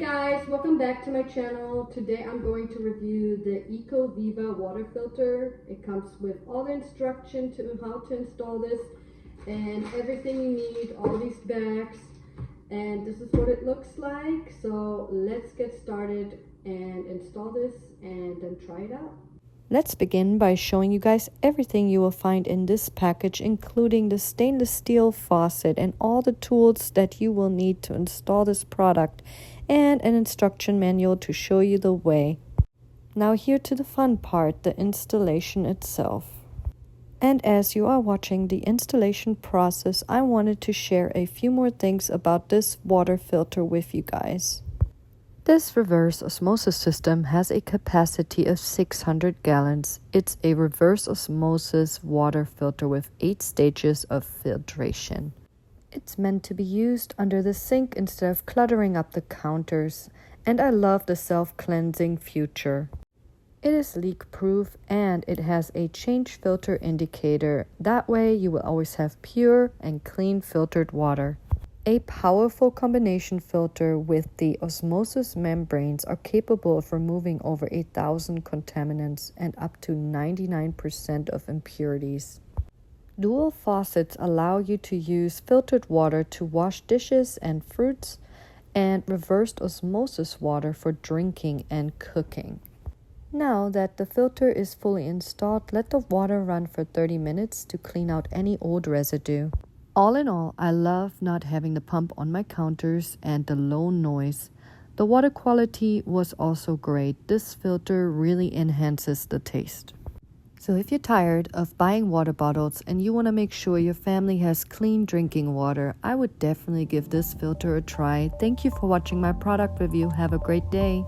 Guys, welcome back to my channel. Today I'm going to review the Ecoviva water filter. It comes with all the instruction to how to install this and everything you need, all these bags, and this is what it looks like. So let's get started and install this and then try it out. Let's begin by showing you guys everything you will find in this package, including the stainless steel faucet and all the tools that you will need to install this product, and an instruction manual to show you the way. Now here to the fun part, the installation itself. And as you are watching the installation process, I wanted to share a few more things about this water filter with you guys. This reverse osmosis system has a capacity of 600 gallons. It's a reverse osmosis water filter with 8 stages of filtration. It's meant to be used under the sink instead of cluttering up the counters, and I love the self-cleansing feature. It is leak-proof and it has a change filter indicator. That way you will always have pure and clean filtered water. A powerful combination filter with the osmosis membranes are capable of removing over 8,000 contaminants and up to 99% of impurities. Dual faucets allow you to use filtered water to wash dishes and fruits, and reversed osmosis water for drinking and cooking. Now that the filter is fully installed, let the water run for 30 minutes to clean out any old residue. All in all, I love not having the pump on my counters and the low noise. The water quality was also great. This filter really enhances the taste. So if you're tired of buying water bottles and you want to make sure your family has clean drinking water, I would definitely give this filter a try. Thank you for watching my product review. Have a great day.